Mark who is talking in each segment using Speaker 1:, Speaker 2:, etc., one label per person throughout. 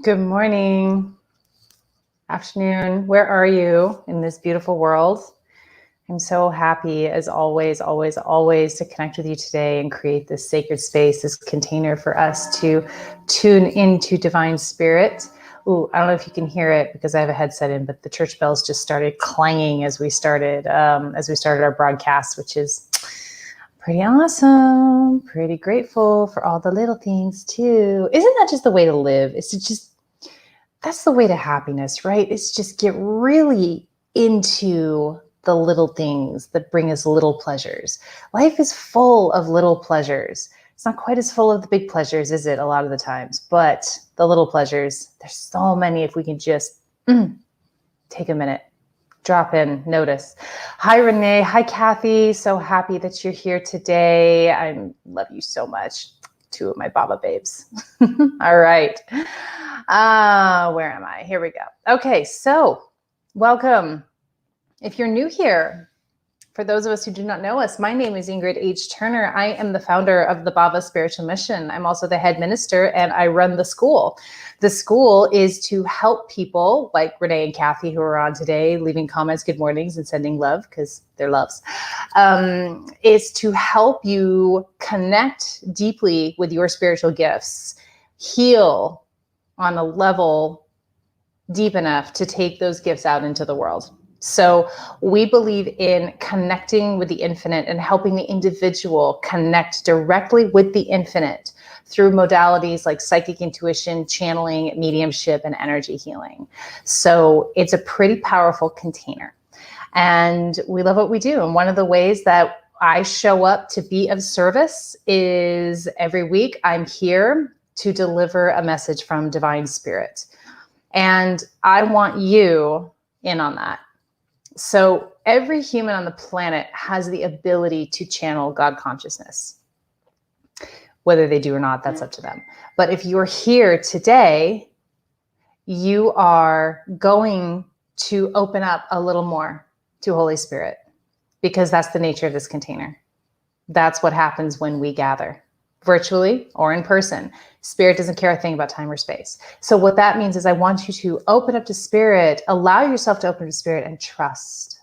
Speaker 1: Good morning, afternoon. Where are you in this beautiful world? I'm so happy, as always, to connect with you today and create this sacred space, this container for us to tune into divine spirit. Ooh, I don't know if you can hear it because I have a headset in, but the church bells just started clanging as we started our broadcast, which is pretty awesome. Pretty grateful for all the little things too. Isn't that just the way to live? That's the way to happiness, right? It's just get really into the little things that bring us little pleasures. Life is full of little pleasures. It's not quite as full of the big pleasures, is it, a lot of the times? But the little pleasures, there's so many if we can just take a minute, drop in, notice. Hi, Renee. Hi, Kathy. So happy that you're here today. I love you so much. Two of my Bhava babes. All right. Where am I? Here we go. Okay, so welcome. If you're new here, for those of us who do not know us, my name is Ingrid H. Turner. I am the founder of the Bhava Spiritual Mission. I'm also the head minister and I run the school. The school is to help people like Renee and Kathy who are on today, leaving comments, good mornings, and sending love because they're loves, is to help you connect deeply with your spiritual gifts, heal on a level deep enough to take those gifts out into the world. So we believe in connecting with the infinite and helping the individual connect directly with the infinite through modalities like psychic intuition, channeling, mediumship, and energy healing. So it's a pretty powerful container. And we love what we do. And one of the ways that I show up to be of service is every week I'm here to deliver a message from divine spirit. And I want you in on that. So every human on the planet has the ability to channel God consciousness. Whether they do or not, that's up to them. But if you're here today, you are going to open up a little more to Holy Spirit because that's the nature of this container. That's what happens when we gather, virtually or in person. Spirit doesn't care a thing about time or space. So what that means is I want you to open up to spirit, allow yourself to open to spirit and trust.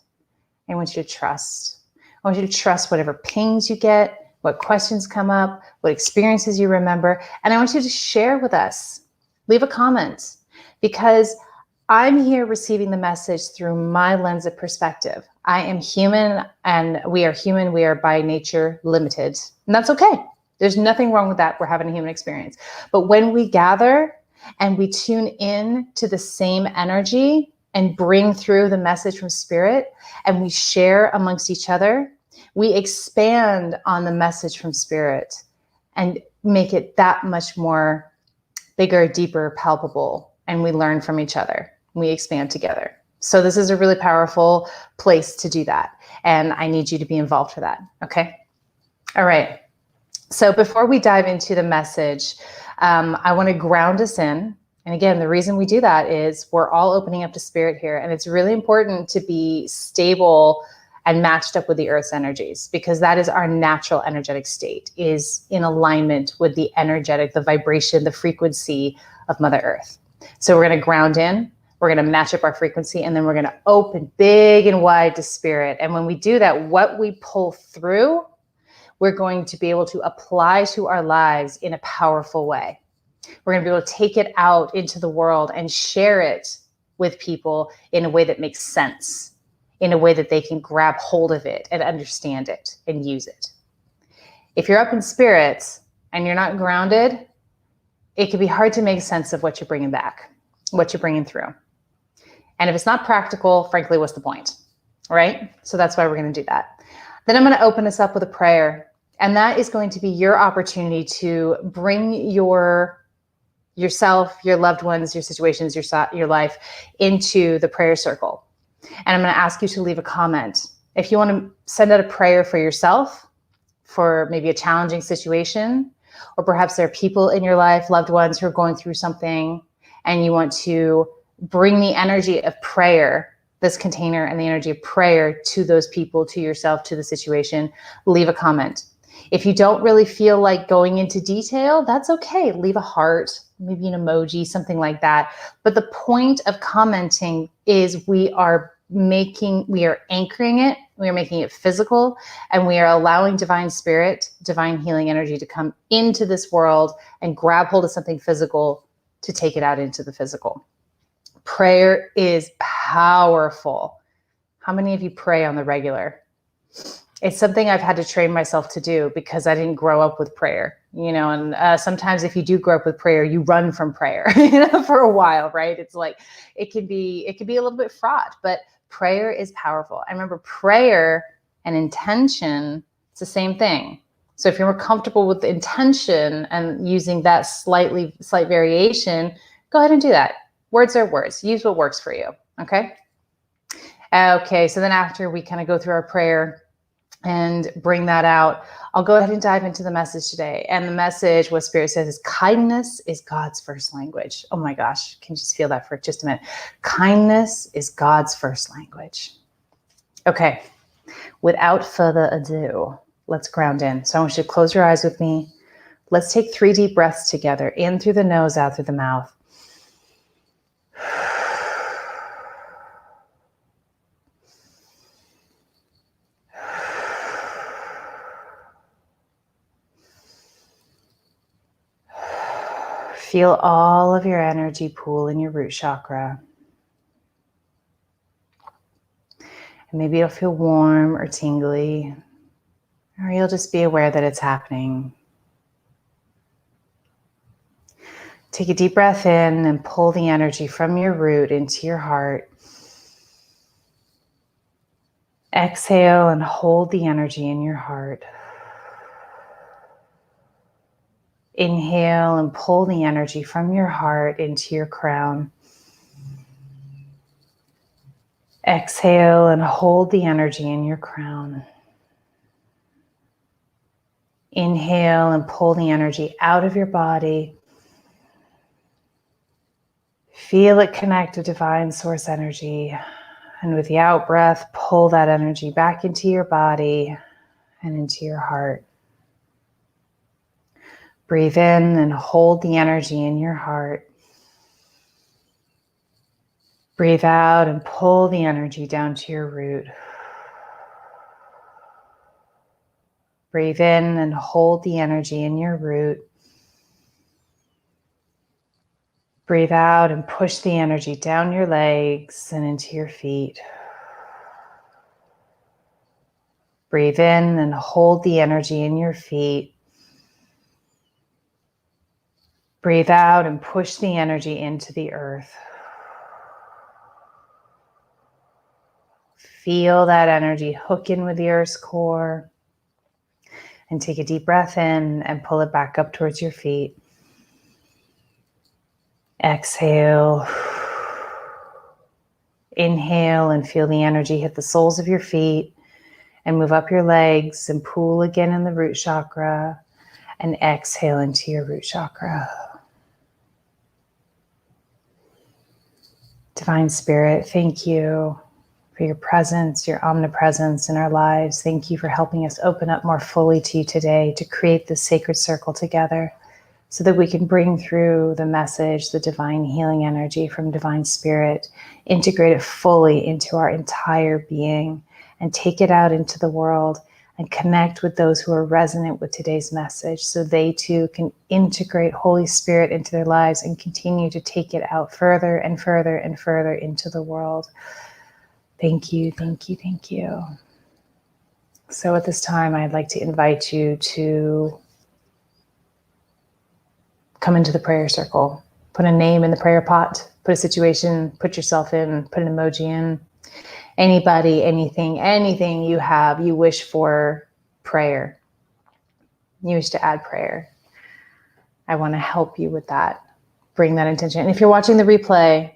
Speaker 1: I want you to trust. I want you to trust whatever pings you get, what questions come up, what experiences you remember. And I want you to share with us. Leave a comment because I'm here receiving the message through my lens of perspective. I am human and we are human. We are by nature limited. And that's okay. There's nothing wrong with that. We're having a human experience. But when we gather and we tune in to the same energy and bring through the message from spirit and we share amongst each other, we expand on the message from spirit and make it that much more bigger, deeper, palpable. And we learn from each other. We expand together. So this is a really powerful place to do that. And I need you to be involved for that. Okay. All right. So before we dive into the message, I want to ground us in. And again, the reason we do that is we're all opening up to spirit here. And it's really important to be stable and matched up with the earth's energies because that is our natural energetic state, is in alignment with the energetic, the vibration, the frequency of Mother Earth. So we're going to ground in, we're going to match up our frequency, and then we're going to open big and wide to spirit. And when we do that, what we pull through, we're going to be able to apply to our lives in a powerful way. We're going to be able to take it out into the world and share it with people in a way that makes sense, in a way that they can grab hold of it and understand it and use it. If you're up in spirits and you're not grounded, it can be hard to make sense of what you're bringing back, what you're bringing through. And if it's not practical, frankly, what's the point, right? So that's why we're going to do that. Then I'm going to open us up with a prayer. And that is going to be your opportunity to bring yourself, your loved ones, your situations, your life into the prayer circle. And I'm going to ask you to leave a comment. If you want to send out a prayer for yourself, for maybe a challenging situation, or perhaps there are people in your life, loved ones who are going through something, and you want to bring the energy of prayer, this container and the energy of prayer to those people, to yourself, to the situation, leave a comment. If you don't really feel like going into detail, that's okay. Leave a heart, maybe an emoji, something like that. But the point of commenting is we are anchoring it, we are making it physical, and we are allowing divine spirit, divine healing energy to come into this world and grab hold of something physical to take it out into the physical. Prayer is powerful. How many of you pray on the regular? It's something I've had to train myself to do because I didn't grow up with prayer, and sometimes if you do grow up with prayer, you run from prayer, for a while, right? It's like, it can be a little bit fraught, but prayer is powerful. I remember prayer and intention, it's the same thing. So if you're more comfortable with the intention and using that slight variation, go ahead and do that. Words are words. Use what works for you. Okay. Okay. So then after we kind of go through our prayer and bring that out, I'll go ahead and dive into the message today. And the message, what Spirit says, is kindness is God's first language. Oh my gosh, can you just feel that for just a minute? Kindness is God's first language. Okay, without further ado, let's ground in. So I want you to close your eyes with me. Let's take 3 deep breaths together, in through the nose, out through the mouth. Feel all of your energy pool in your root chakra. And maybe it'll feel warm or tingly, or you'll just be aware that it's happening. Take a deep breath in and pull the energy from your root into your heart. Exhale and hold the energy in your heart. Inhale and pull the energy from your heart into your crown. Exhale and hold the energy in your crown. Inhale and pull the energy out of your body. Feel it connect to divine source energy. And with the out breath, pull that energy back into your body and into your heart. Breathe in and hold the energy in your heart. Breathe out and pull the energy down to your root. Breathe in and hold the energy in your root. Breathe out and push the energy down your legs and into your feet. Breathe in and hold the energy in your feet. Breathe out and push the energy into the earth. Feel that energy hook in with the earth's core. And take a deep breath in and pull it back up towards your feet. Exhale. Inhale and feel the energy hit the soles of your feet and move up your legs and pool again in the root chakra, and exhale into your root chakra. Divine Spirit, thank you for your presence, your omnipresence in our lives. Thank you for helping us open up more fully to you today, to create this sacred circle together so that we can bring through the message, the divine healing energy from Divine Spirit, integrate it fully into our entire being, and take it out into the world and connect with those who are resonant with today's message so they too can integrate Holy Spirit into their lives and continue to take it out further and further and further into the world. Thank you, thank you, thank you. So at this time, I'd like to invite you to come into the prayer circle. Put a name in the prayer pot, put a situation, put yourself in, put an emoji in. Anybody, anything you have, you wish for prayer. You wish to add prayer. I want to help you with that. Bring that intention. And if you're watching the replay,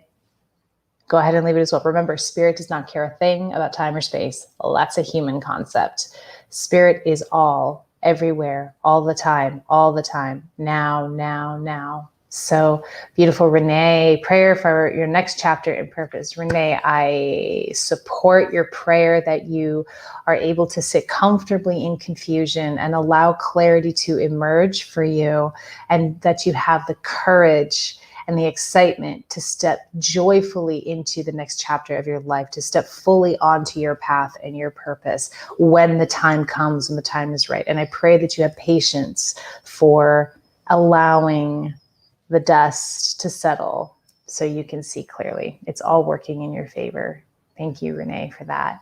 Speaker 1: go ahead and leave it as well. Remember, Spirit does not care a thing about time or space. Well, that's a human concept. Spirit is all, everywhere, all the time, now. So beautiful. Renee, prayer for your next chapter in purpose. Renee, I support your prayer that you are able to sit comfortably in confusion and allow clarity to emerge for you, and that you have the courage and the excitement to step joyfully into the next chapter of your life, to step fully onto your path and your purpose when the time comes, when the time is right. And I pray that you have patience for allowing the dust to settle so you can see clearly. It's all working in your favor. Thank you, Renee, for that.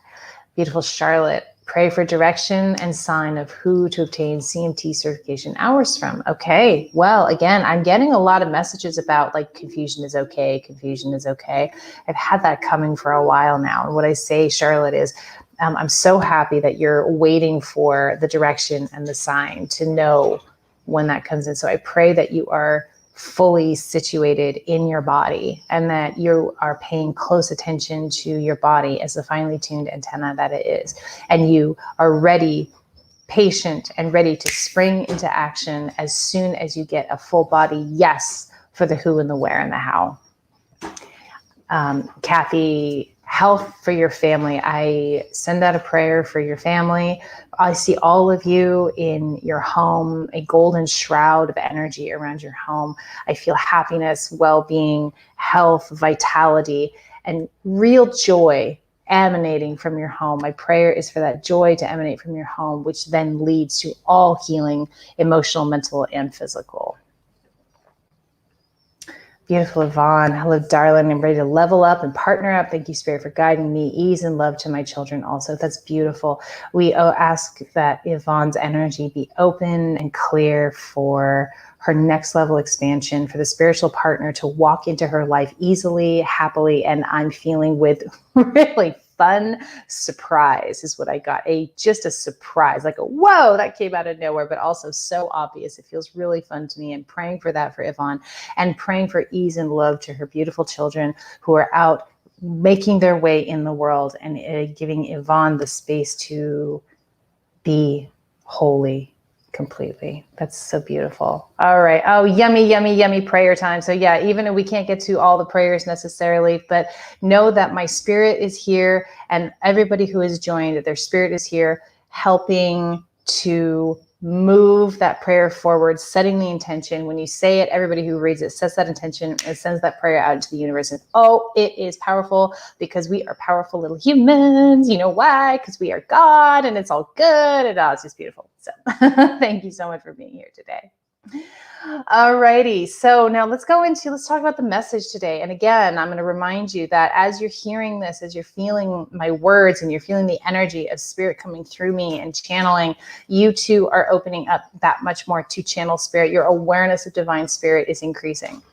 Speaker 1: Beautiful Charlotte, pray for direction and sign of who to obtain CMT certification hours from. Okay, well, again, I'm getting a lot of messages about like confusion is okay, confusion is okay. I've had that coming for a while now. And what I say, Charlotte, is I'm so happy that you're waiting for the direction and the sign to know when that comes in. So I pray that you are fully situated in your body and that you are paying close attention to your body as the finely tuned antenna that it is. And you are ready, patient, and ready to spring into action as soon as you get a full body yes for the who and the where and the how. Kathy, health for your family. I send out a prayer for your family. I see all of you in your home, a golden shroud of energy around your home. I feel happiness, well-being, health, vitality, and real joy emanating from your home. My prayer is for that joy to emanate from your home, which then leads to all healing, emotional, mental, and physical. Beautiful Yvonne. Hello, darling. I'm ready to level up and partner up. Thank you, Spirit, for guiding me. Ease and love to my children also. That's beautiful. We ask that Yvonne's energy be open and clear for her next level expansion, for the spiritual partner to walk into her life easily, happily, and I'm feeling with really fun surprise is what I got. Just a surprise, like a whoa, that came out of nowhere, but also so obvious. It feels really fun to me. And praying for that for Yvonne, and praying for ease and love to her beautiful children who are out making their way in the world, and giving Yvonne the space to be holy completely. That's so beautiful. All right. Oh, yummy, yummy, yummy prayer time. So yeah, even if we can't get to all the prayers necessarily, but know that my spirit is here, and everybody who has joined, that their spirit is here helping to move that prayer forward, setting the intention. When you say it, everybody who reads it sets that intention and sends that prayer out into the universe. And oh, it is powerful, because we are powerful little humans. You know why? Because we are God, and it's all good. And it's just beautiful. So thank you so much for being here today. All righty. So now let's talk about the message today. And again, I'm going to remind you that as you're hearing this, as you're feeling my words and you're feeling the energy of spirit coming through me and channeling, you too are opening up that much more to channel spirit. Your awareness of divine spirit is increasing.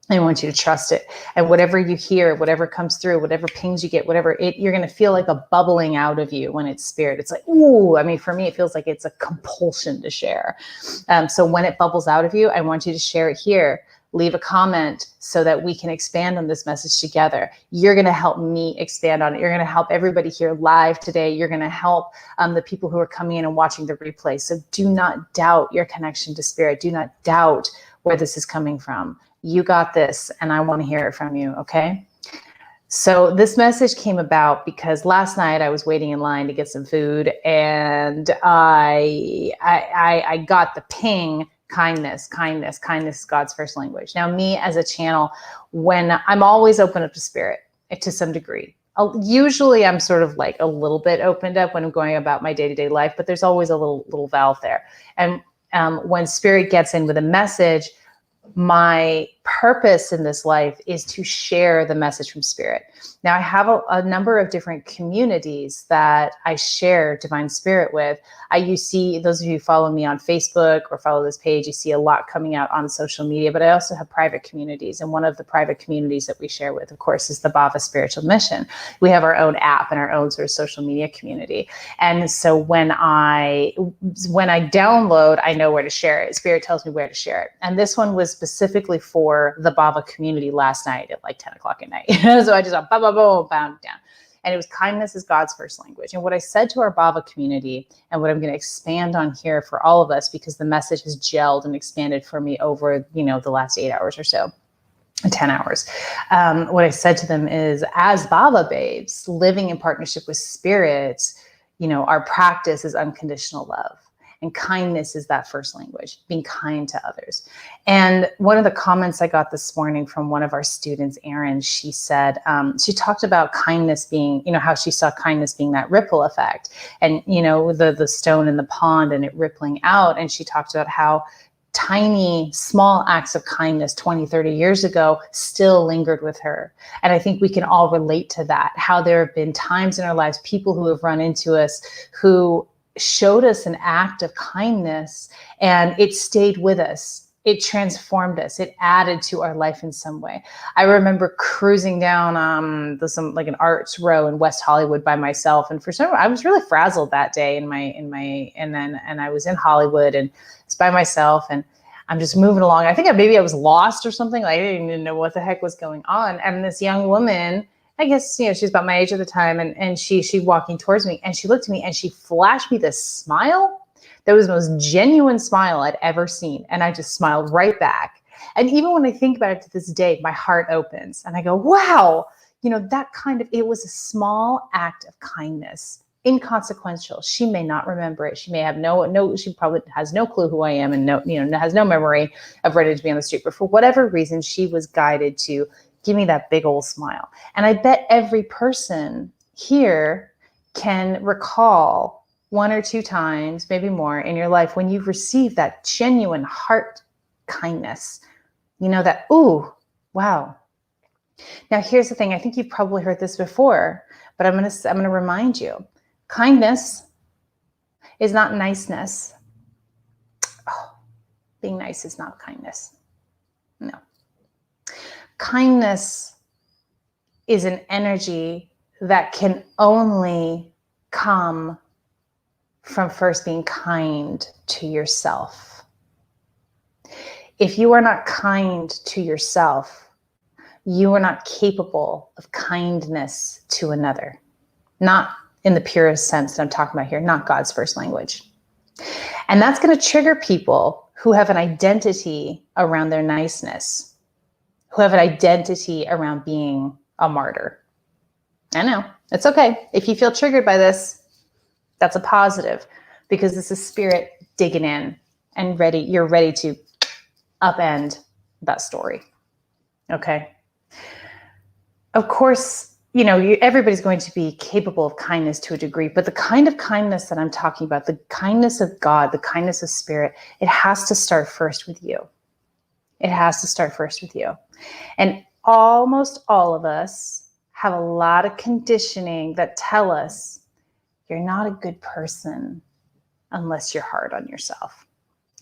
Speaker 1: I want you to trust it. And whatever you hear, whatever comes through, whatever pings you get, you're going to feel like a bubbling out of you when it's spirit. It's like, ooh, I mean, for me, it feels like it's a compulsion to share. So when it bubbles out of you, I want you to share it here. Leave a comment so that we can expand on this message together. You're going to help me expand on it. You're going to help everybody here live today. You're going to help the people who are coming in and watching the replay. So do not doubt your connection to spirit. Do not doubt where this is coming from. You got this, and I want to hear it from you, okay? So this message came about because last night I was waiting in line to get some food, and I got the ping, kindness is God's first language. Now, me as a channel, when I'm always open up to spirit to some degree. Usually I'm sort of like a little bit opened up when I'm going about my day-to-day life, but there's always a little valve there. And when spirit gets in with a message, my purpose in this life is to share the message from spirit. Now, I have a number of different communities that I share divine spirit with. You see, those of you who follow me on Facebook or follow this page, you see a lot coming out on social media, but I also have private communities. And one of the private communities that we share with, of course, is the Bhava Spiritual Mission. We have our own app and our own sort of social media community. And so when I download, I know where to share it. Spirit tells me where to share it. And this one was specifically for the Bhava community last night at like 10 o'clock at night. So I just boom, bound down. And it was kindness is God's first language. And what I said to our Bhava community, and what I'm going to expand on here for all of us, because the message has gelled and expanded for me over, the last 8 hours or so, 10 hours. What I said to them is, as Bhava babes, living in partnership with spirits, our practice is unconditional love. And kindness is that first language, being kind to others. And one of the comments I got this morning from one of our students, Erin, she said, she talked about kindness being, how she saw kindness being that ripple effect, and, the stone in the pond and it rippling out. And she talked about how tiny, small acts of kindness 20, 30 years ago still lingered with her. And I think we can all relate to that, how there have been times in our lives, people who have run into us who showed us an act of kindness, and it stayed with us. It transformed us. It added to our life in some way. I remember cruising down like an arts row in West Hollywood by myself, and for some reason I was really frazzled that day and I was in Hollywood and it's by myself, and I'm just moving along. I think maybe I was lost or something. Like, I didn't even know what the heck was going on. And this young woman, I guess, she was about my age at the time, and she walking towards me, and she looked at me and she flashed me this smile. That was the most genuine smile I'd ever seen. And I just smiled right back. And even when I think about it to this day, my heart opens and I go, wow, it was a small act of kindness, inconsequential. She may not remember it. She may have she probably has no clue who I am, and has no memory of ready to be on the street. But for whatever reason, she was guided to give me that big old smile. And I bet every person here can recall 1 or 2 times, maybe more, in your life when you've received that genuine heart kindness. That, ooh, wow. Now, here's the thing. I think you've probably heard this before, but I'm going to remind you. Kindness is not niceness. Oh, being nice is not kindness. No. Kindness is an energy that can only come from first being kind to yourself. If you are not kind to yourself, you are not capable of kindness to another. Not in the purest sense that I'm talking about here, not God's first language. And that's going to trigger people who have an identity around their niceness, who have an identity around being a martyr. I know, it's okay. If you feel triggered by this, that's a positive, because this is spirit digging in and you're ready to upend that story. Okay. Of course, everybody's going to be capable of kindness to a degree, but the kind of kindness that I'm talking about, the kindness of God, the kindness of spirit, it has to start first with you. It has to start first with you. And almost all of us have a lot of conditioning that tell us you're not a good person unless you're hard on yourself.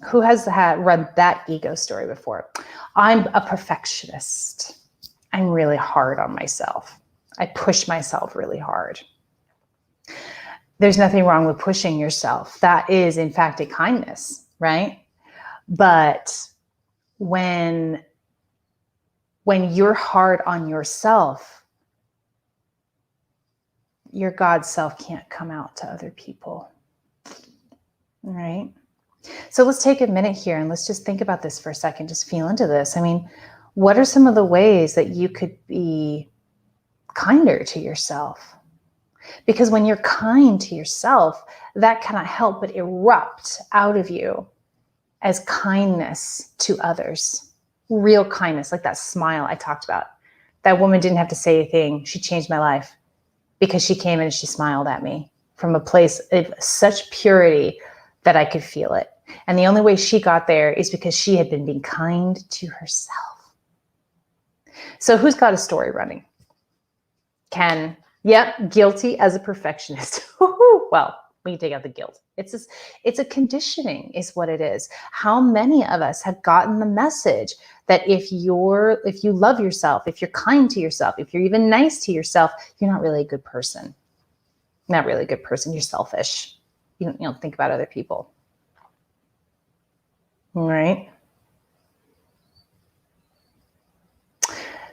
Speaker 1: Who has run that ego story before? I'm a perfectionist. I'm really hard on myself. I push myself really hard. There's nothing wrong with pushing yourself. That is, in fact, a kindness, right? But when you're hard on yourself, your God self can't come out to other people, right? So let's take a minute here and let's just think about this for a second. Just feel into this. I mean, what are some of the ways that you could be kinder to yourself? Because when you're kind to yourself, that cannot help but erupt out of you as kindness to others. Real kindness, like that smile I talked about. That woman didn't have to say a thing. She changed my life because she came in and she smiled at me from a place of such purity that I could feel it. And the only way she got there is because she had been being kind to herself. So who's got a story running? Ken. Yep, guilty as a perfectionist. Well, we can take out the guilt. It's a conditioning is what it is. How many of us have gotten the message that if you love yourself, if you're kind to yourself, if you're even nice to yourself, you're not really a good person. Not really a good person. You're selfish. You don't think about other people. All right.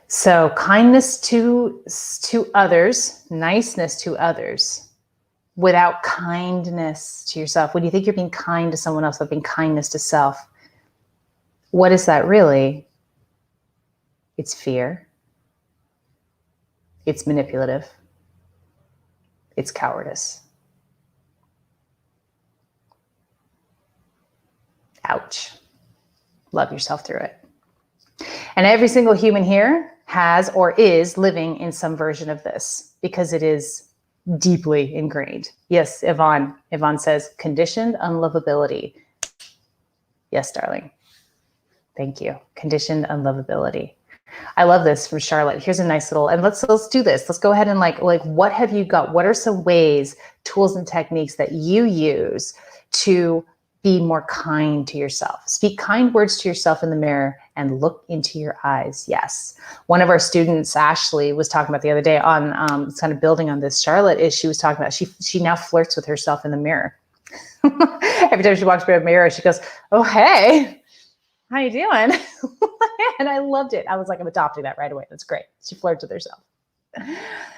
Speaker 1: So kindness to others, niceness to others, without kindness to yourself. When you think you're being kind to someone else, but being kindness to self, what is that really? It's fear. It's manipulative. It's cowardice. Ouch. Love yourself through it. And every single human here has or is living in some version of this because it is deeply ingrained. Yes, Yvonne. Yvonne says, conditioned unlovability. Yes, darling. Thank you. Conditioned unlovability. I love this from Charlotte. Here's a nice little, and let's do this. Let's go ahead and like, what have you got? What are some ways, tools and techniques that you use to be more kind to yourself? Speak kind words to yourself in the mirror and look into your eyes. Yes. One of our students, Ashley, was talking about the other day on kind of building on this. Charlotte is, she was talking about, she now flirts with herself in the mirror. Every time she walks by a mirror, she goes, oh, hey, how you doing? And I loved it. I was like, I'm adopting that right away. That's great. She flirts with herself.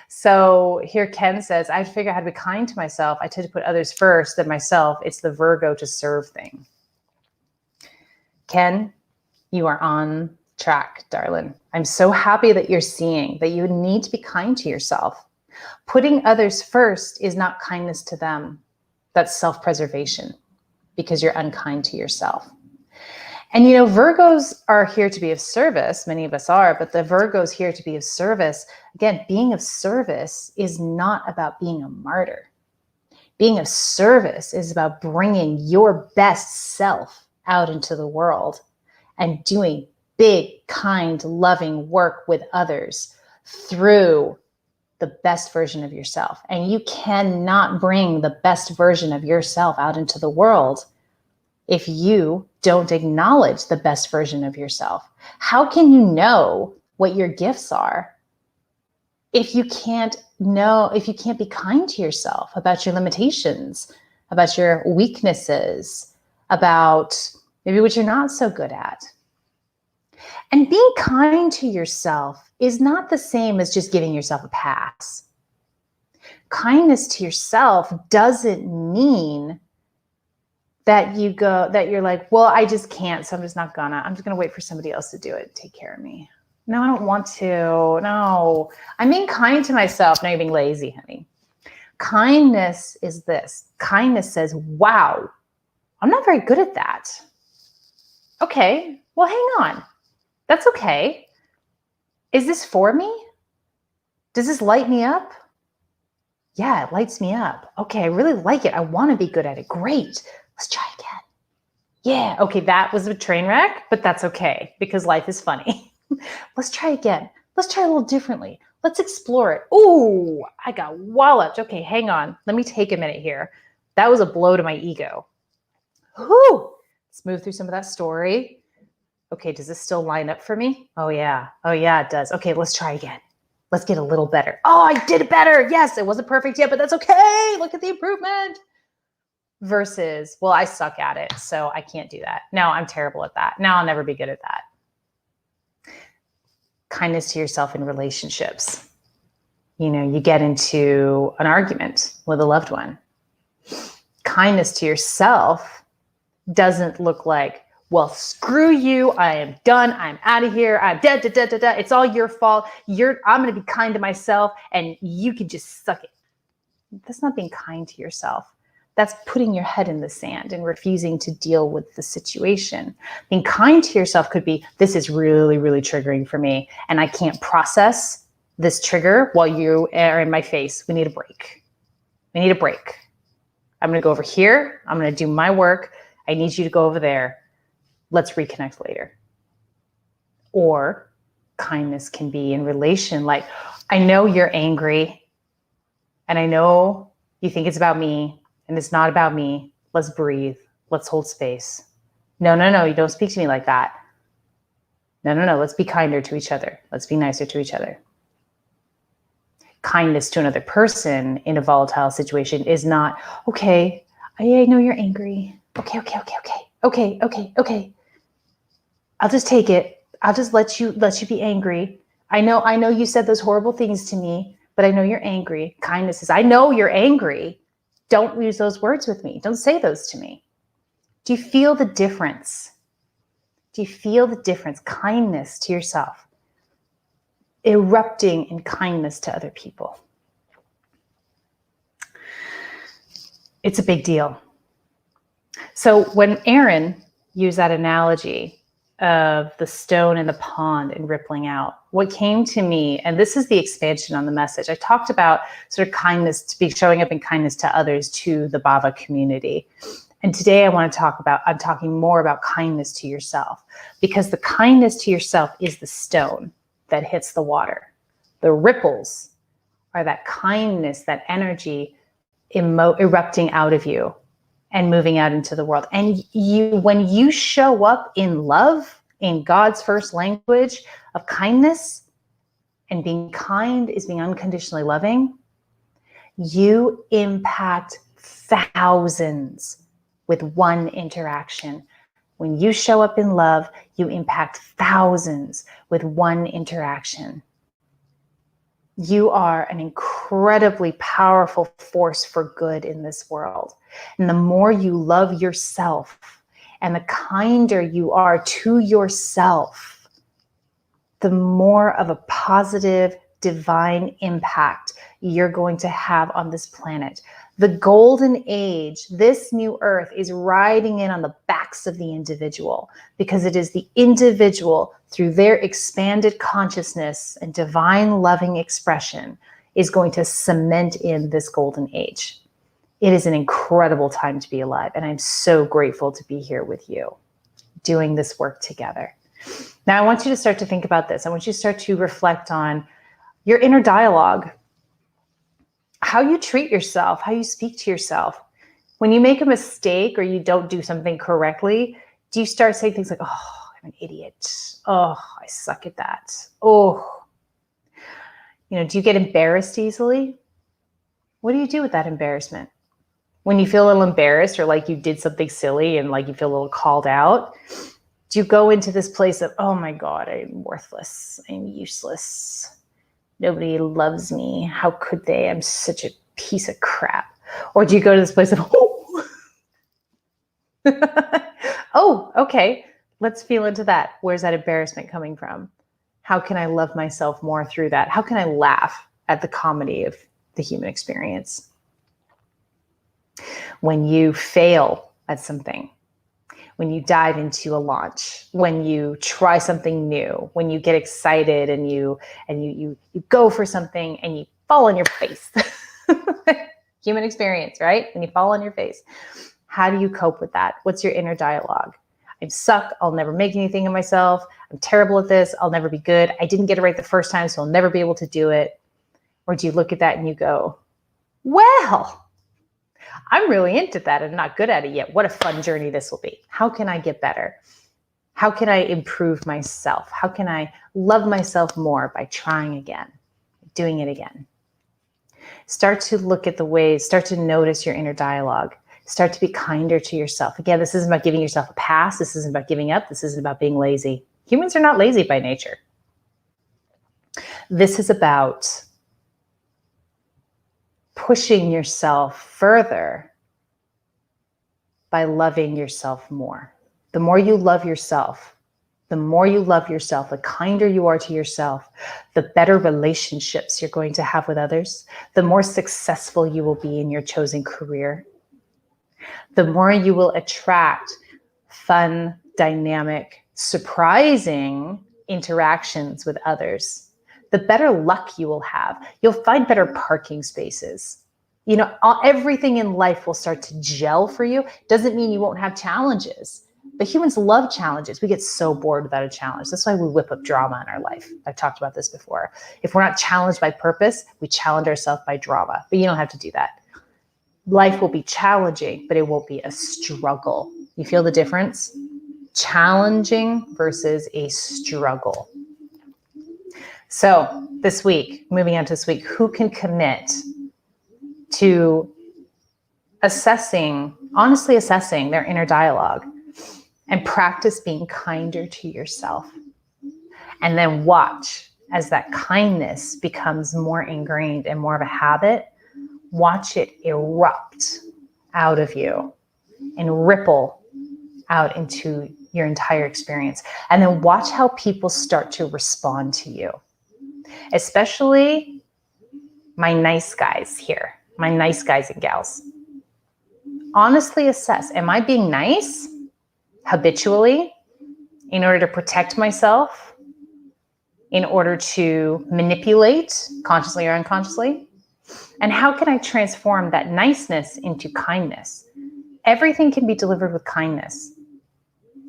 Speaker 1: So here Ken says, I figure out how to be kind to myself. I tend to put others first than myself. It's the Virgo to serve thing. Ken, you are on track, darling. I'm so happy that you're seeing that you need to be kind to yourself. Putting others first is not kindness to them. That's self-preservation because you're unkind to yourself. And, you know, Virgos are here to be of service. Many of us are, but the Virgos here to be of service. Again, being of service is not about being a martyr. Being of service is about bringing your best self out into the world and doing big, kind, loving work with others through the best version of yourself. And you cannot bring the best version of yourself out into the world if you don't acknowledge the best version of yourself. How can you know what your gifts are if you can't be kind to yourself about your limitations, about your weaknesses, about maybe what you're not so good at? And being kind to yourself is not the same as just giving yourself a pass. Kindness to yourself doesn't mean that you're like, well, I just can't, so I'm just gonna wait for somebody else to do it, take care of me. No, I don't want to. No, I'm being kind to myself. Now you're being lazy, honey. Kindness is this. Kindness says, wow, I'm not very good at that. Okay, well, hang on. That's okay. Is this for me? Does this light me up? Yeah, it lights me up. Okay, I really like it. I want to be good at it. Great. Let's try again. Yeah, okay, that was a train wreck, but that's okay because life is funny. Let's try again. Let's try a little differently. Let's explore it. Ooh, I got walloped. Okay, hang on. Let me take a minute here. That was a blow to my ego. Whew. Let's move through some of that story. Okay, does this still line up for me? Oh yeah, it does. Okay, let's try again. Let's get a little better. Oh, I did it better. Yes, it wasn't perfect yet, but that's okay. Look at the improvement. Versus, well, I suck at it, so I can't do that. No, I'm terrible at that. No, I'll never be good at that. Kindness to yourself in relationships. You know, you get into an argument with a loved one. Kindness to yourself doesn't look like, well, screw you. I am done. I'm out of here. I'm dead. It's all your fault. I'm going to be kind to myself and you can just suck it. That's not being kind to yourself. That's putting your head in the sand and refusing to deal with the situation. Being kind to yourself could be, this is really, really triggering for me and I can't process this trigger while you are in my face. We need a break. We need a break. I'm going to go over here. I'm going to do my work. I need you to go over there. Let's reconnect later. Or kindness can be in relation, like, I know you're angry and I know you think it's about me and it's not about me. Let's breathe. Let's hold space. No, you don't speak to me like that. No, let's be kinder to each other. Let's be nicer to each other. Kindness to another person in a volatile situation is not, okay, I know you're angry. Okay. I'll just take it. I'll just let you be angry. I know you said those horrible things to me, but I know you're angry. Kindness is, I know you're angry. Don't use those words with me. Don't say those to me. Do you feel the difference? Do you feel the difference? Kindness to yourself, erupting in kindness to other people. It's a big deal. So when Aaron used that analogy of the stone in the pond and rippling out, what came to me, and this is the expansion on the message, I talked about sort of kindness, to be showing up in kindness to others, to the Bhava community. And today I'm talking more about kindness to yourself, because the kindness to yourself is the stone that hits the water. The ripples are that kindness, that energy erupting out of you and moving out into the world. And when you show up in love, in God's first language of kindness, and being kind is being unconditionally loving, you impact thousands with one interaction. When you show up in love, you impact thousands with one interaction. You are an incredibly powerful force for good in this world. And the more you love yourself and the kinder you are to yourself, the more of a positive, divine impact you're going to have on this planet. The golden age, this new earth, is riding in on the backs of the individual, because it is the individual, through their expanded consciousness and divine loving expression, is going to cement in this golden age. It is an incredible time to be alive, and I'm so grateful to be here with you, doing this work together. Now, I want you to start to think about this. I want you to start to reflect on your inner dialogue, how you treat yourself, how you speak to yourself. When you make a mistake or you don't do something correctly, do you start saying things like, oh, I'm an idiot. Oh, I suck at that. Oh, do you get embarrassed easily? What do you do with that embarrassment? When you feel a little embarrassed, or like you did something silly and like you feel a little called out, do you go into this place of, oh my God, I'm worthless, I'm useless, nobody loves me, how could they, I'm such a piece of crap? Or do you go to this place of, oh, okay, let's feel into that. Where's that embarrassment coming from? How can I love myself more through that? How can I laugh at the comedy of the human experience? When you fail at something, when you dive into a launch, when you try something new, when you get excited and you go for something and you fall on your face. Human experience, right? When you fall on your face. How do you cope with that? What's your inner dialogue? I suck. I'll never make anything of myself. I'm terrible at this. I'll never be good. I didn't get it right the first time, so I'll never be able to do it. Or do you look at that and you go, well, I'm really into that and not good at it yet. What a fun journey this will be. How can I get better? How can I improve myself? How can I love myself more by trying again, doing it again? Start to look at the ways, start to notice your inner dialogue. Start to be kinder to yourself. Again, this isn't about giving yourself a pass. This isn't about giving up. This isn't about being lazy. Humans are not lazy by nature. This is about pushing yourself further by loving yourself more. The more you love yourself, the kinder you are to yourself, the better relationships you're going to have with others, the more successful you will be in your chosen career, the more you will attract fun, dynamic, surprising interactions with others, the better luck you will have. You'll find better parking spaces. Everything in life will start to gel for you. Doesn't mean you won't have challenges, but humans love challenges. We get so bored without a challenge. That's why we whip up drama in our life. I've talked about this before. If we're not challenged by purpose, we challenge ourselves by drama, but you don't have to do that. Life will be challenging, but it won't be a struggle. You feel the difference? Challenging versus a struggle. So this week, moving on to this week, who can commit to honestly assessing their inner dialogue and practice being kinder to yourself? And then watch as that kindness becomes more ingrained and more of a habit, watch it erupt out of you and ripple out into your entire experience. And then watch how people start to respond to you, especially my nice guys here, my nice guys and gals. Honestly assess, am I being nice habitually in order to protect myself, in order to manipulate consciously or unconsciously? And how can I transform that niceness into kindness? Everything can be delivered with kindness.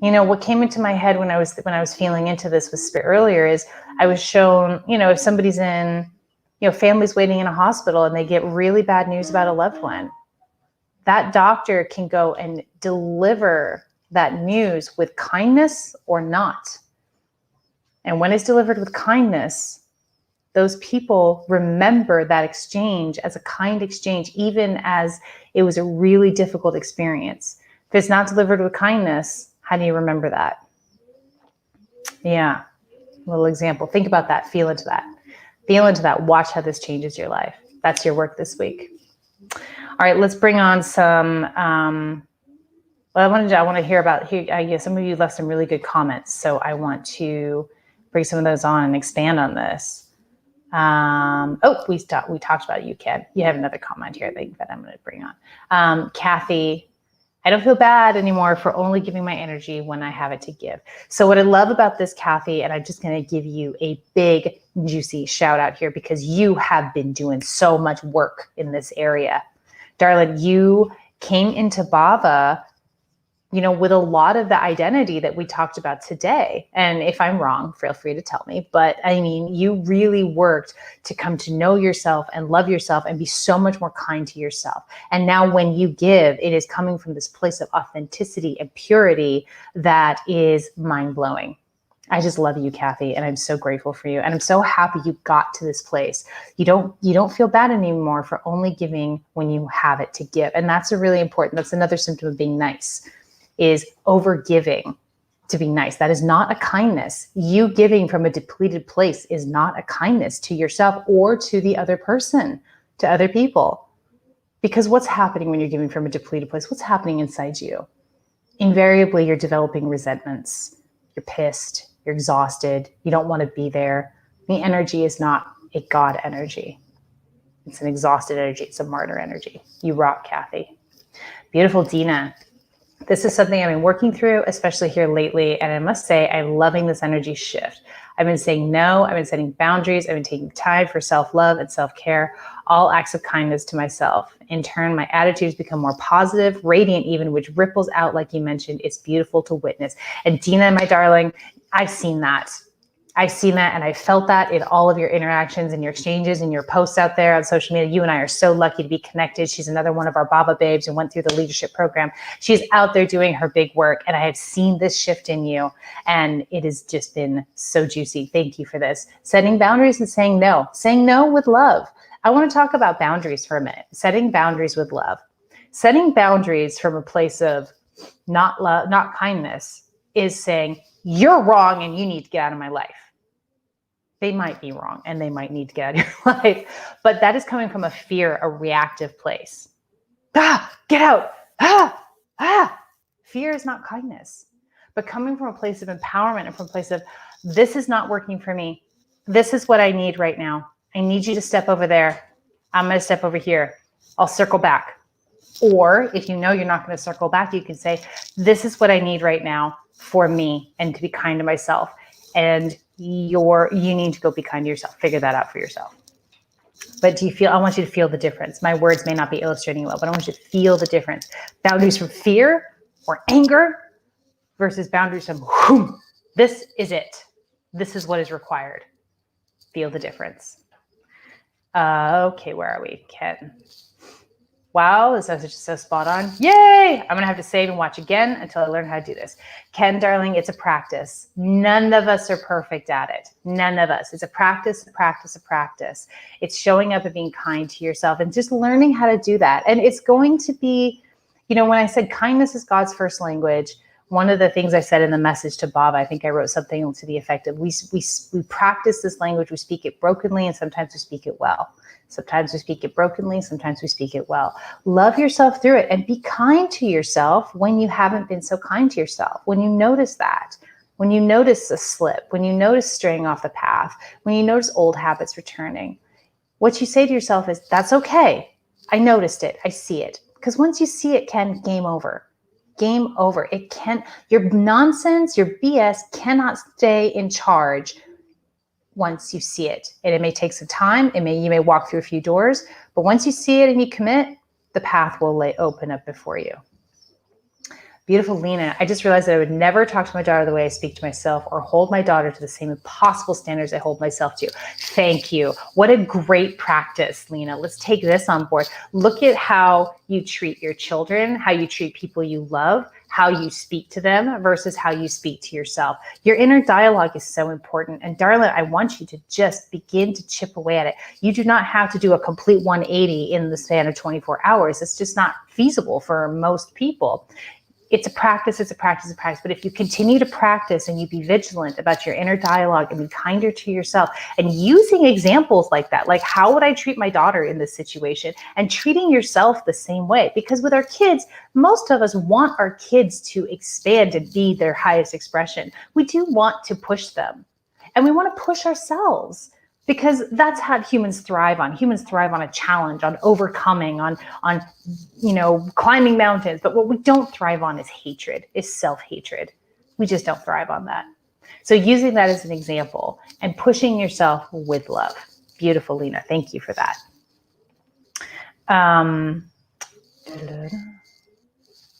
Speaker 1: You know, what came into my head when I was feeling into this with spirit earlier is I was shown, you know, if somebody's in, you know, families waiting in a hospital and they get really bad news about a loved one, that doctor can go and deliver that news with kindness or not. And when it's delivered with kindness, those people remember that exchange as a kind exchange, even as it was a really difficult experience. If it's not delivered with kindness, how do you remember that? Yeah, little example. Think about that. Feel into that. Feel into that. Watch how this changes your life. That's your work this week. All right, let's bring on some. I want to hear about here. Some of you left some really good comments, so I want to bring some of those on and expand on this. We talked about you, Ken. You have another comment here that I'm going to bring on. Kathy, I don't feel bad anymore for only giving my energy when I have it to give. So what I love about this, Kathy, and I'm just going to give you a big, juicy shout out here because you have been doing so much work in this area. Darling, you came into Bhava, you know, with a lot of the identity that we talked about today. And if I'm wrong, feel free to tell me. But I mean, you really worked to come to know yourself and love yourself and be so much more kind to yourself. And now when you give, it is coming from this place of authenticity and purity that is mind-blowing. I just love you, Kathy, and I'm so grateful for you. And I'm so happy you got to this place. You don't feel bad anymore for only giving when you have it to give. And that's that's another symptom of being nice, is over giving to be nice. That is not a kindness. You giving from a depleted place is not a kindness to yourself or to the other person, to other people. Because what's happening when you're giving from a depleted place? What's happening inside you? Invariably, you're developing resentments. You're pissed. You're exhausted. You don't want to be there. The energy is not a God energy. It's an exhausted energy. It's a martyr energy. You rock, Kathy. Beautiful, Dina. This is something I've been working through, especially here lately. And I must say, I'm loving this energy shift. I've been saying no. I've been setting boundaries. I've been taking time for self-love and self-care, all acts of kindness to myself. In turn, my attitudes become more positive, radiant even, which ripples out, like you mentioned. It's beautiful to witness. And Dina, my darling, I've seen that. I've seen that and I felt that in all of your interactions and your exchanges and your posts out there on social media. You and I are so lucky to be connected. She's another one of our Bhava babes and went through the leadership program. She's out there doing her big work and I have seen this shift in you and it has just been so juicy. Thank you for this. Setting boundaries and saying no with love. I want to talk about boundaries for a minute. Setting boundaries with love. Setting boundaries from a place of not love, not kindness is saying, you're wrong and you need to get out of my life. They might be wrong and they might need to get out of your life, but that is coming from a fear, a reactive place. Get out. Fear is not kindness, but coming from a place of empowerment and from a place of, this is not working for me. This is what I need right now. I need you to step over there. I'm going to step over here. I'll circle back. Or if you know you're not going to circle back, you can say, this is what I need right now for me and to be kind to myself. And you need to go be kind to yourself. Figure that out for yourself. But I want you to feel the difference. My words may not be illustrating well, but I want you to feel the difference. Boundaries from fear or anger versus boundaries from, this is it. This is what is required. Feel the difference. Okay, where are we? Ken. Wow, this is just so spot on. Yay! I'm going to have to save and watch again until I learn how to do this. Ken, darling, it's a practice. None of us are perfect at it. None of us. It's a practice. It's showing up and being kind to yourself and just learning how to do that. And it's going to be, when I said kindness is God's first language, One of the things I said in the message to Bhava, I think I wrote something to the effect of, we practice this language, we speak it brokenly, and sometimes we speak it well. Sometimes we speak it brokenly, sometimes we speak it well. Love yourself through it and be kind to yourself when you haven't been so kind to yourself. When you notice that, when you notice a slip, when you notice straying off the path, when you notice old habits returning, what you say to yourself is, that's okay. I noticed it. I see it. Because once you see it, Ken, game over. Game over. It can't, your nonsense, your BS cannot stay in charge once you see it. And it may take some time. You may walk through a few doors, but once you see it and you commit, the path will open up before you. Beautiful Lena, I just realized that I would never talk to my daughter the way I speak to myself or hold my daughter to the same impossible standards I hold myself to. Thank you. What a great practice, Lena. Let's take this on board. Look at how you treat your children, how you treat people you love, how you speak to them versus how you speak to yourself. Your inner dialogue is so important. And darling, I want you to just begin to chip away at it. You do not have to do a complete 180 in the span of 24 hours. It's just not feasible for most people. It's a practice, it's a practice, it's a practice. But if you continue to practice and you be vigilant about your inner dialogue and be kinder to yourself and using examples like that, like how would I treat my daughter in this situation, and treating yourself the same way. Because with our kids, most of us want our kids to expand and be their highest expression. We do want to push them, and we want to push ourselves. Because that's how humans thrive on. Humans thrive on a challenge, on overcoming, on climbing mountains. But what we don't thrive on is hatred, is self-hatred. We just don't thrive on that. So using that as an example and pushing yourself with love. Beautiful, Lena. Thank you for that.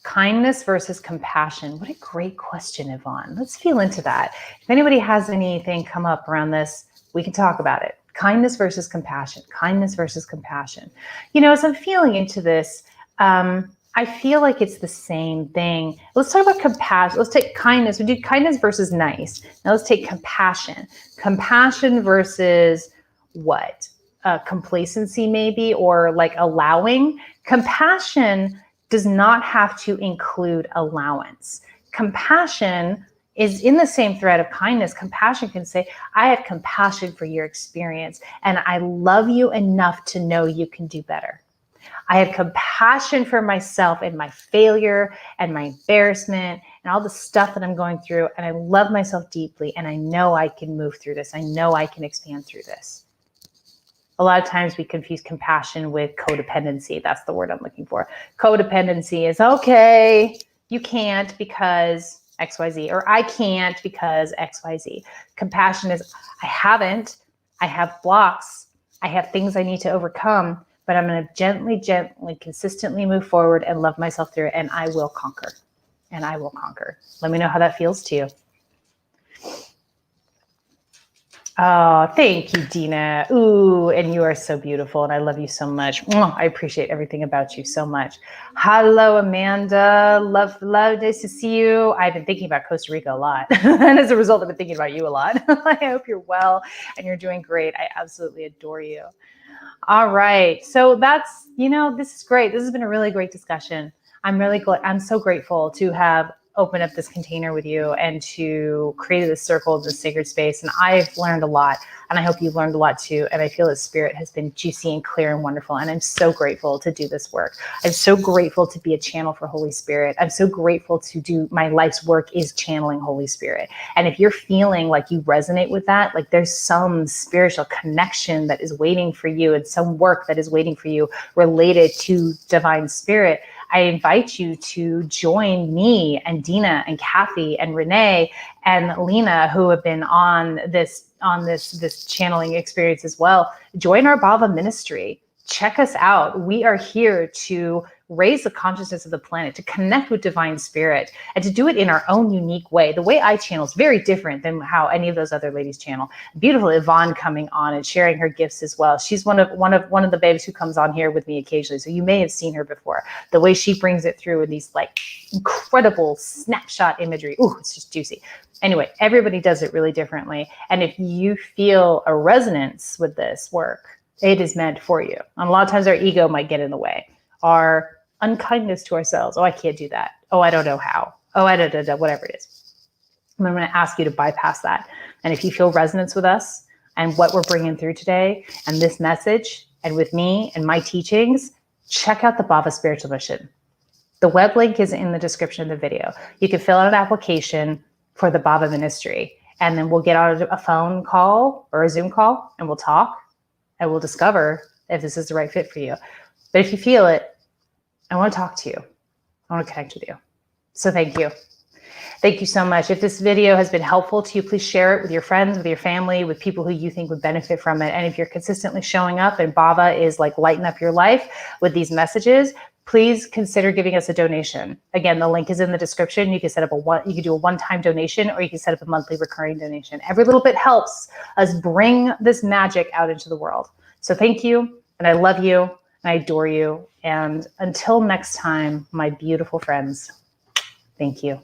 Speaker 1: Kindness versus compassion. What a great question, Yvonne. Let's feel into that. If anybody has anything come up around this, we can talk about it. Kindness versus compassion. Kindness versus compassion. As I'm feeling into this, I feel like it's the same thing. Let's talk about compassion. Let's take kindness. We did kindness versus nice. Now let's take compassion. Compassion versus what? Complacency maybe, or like allowing. Compassion does not have to include allowance. Compassion is in the same thread of kindness. Compassion can say, I have compassion for your experience, and I love you enough to know you can do better. I have compassion for myself and my failure and my embarrassment and all the stuff that I'm going through, and I love myself deeply, and I know I can move through this. I know I can expand through this. A lot of times we confuse compassion with codependency. That's the word I'm looking for. Codependency is, okay, you can't because XYZ, or I can't because XYZ. Compassion is, I have blocks, I have things I need to overcome, but I'm going to gently, consistently move forward and love myself through it, and I will conquer. And I will conquer. Let me know how that feels to you. Oh, thank you, Dina. Ooh, and you are so beautiful, and I love you so much. I appreciate everything about you so much. Hello, Amanda. Love, nice to see you. I've been thinking about Costa Rica a lot, and as a result, I've been thinking about you a lot. I hope you're well and you're doing great. I absolutely adore you. All right, so that's, this is great. This has been a really great discussion. I'm so grateful to have open up this container with you and to create this circle, this sacred space. And I've learned a lot, and I hope you've learned a lot too. And I feel that spirit has been juicy and clear and wonderful. And I'm so grateful to do this work. I'm so grateful to be a channel for Holy Spirit. I'm so grateful to do my life's work is channeling Holy Spirit. And if you're feeling like you resonate with that, like there's some spiritual connection that is waiting for you and some work that is waiting for you related to divine spirit, I invite you to join me and Dina and Kathy and Renee and Lena, who have been on this channeling experience as well. Join our Bhava ministry. Check us out. We are here to raise the consciousness of the planet, to connect with divine spirit, and to do it in our own unique way. The way I channel is very different than how any of those other ladies channel. Beautiful Yvonne coming on and sharing her gifts as well. She's one of the babes who comes on here with me occasionally, so you may have seen her before. The way she brings it through in these like incredible snapshot imagery. Ooh, it's just juicy. Anyway, everybody does it really differently. And if you feel a resonance with this work, it is meant for you. And a lot of times our ego might get in the way. Our unkindness to ourselves. Oh, I can't do that. Oh, I don't know how. whatever it is. I'm going to ask you to bypass that. And if you feel resonance with us and what we're bringing through today and this message and with me and my teachings, check out the Bhava Spiritual Mission. The web link is in the description of the video. You can fill out an application for the Bhava Ministry, and then we'll get on a phone call or a Zoom call, and we'll talk, and we'll discover if this is the right fit for you. But if you feel it, I want to talk to you. I want to connect with you. So thank you. Thank you so much. If this video has been helpful to you, please share it with your friends, with your family, with people who you think would benefit from it. And if you're consistently showing up and Bhava is like lighting up your life with these messages, please consider giving us a donation. Again, the link is in the description. You can set up you can do a one-time donation, or you can set up a monthly recurring donation. Every little bit helps us bring this magic out into the world. So thank you, and I love you, and I adore you. And until next time, my beautiful friends, thank you.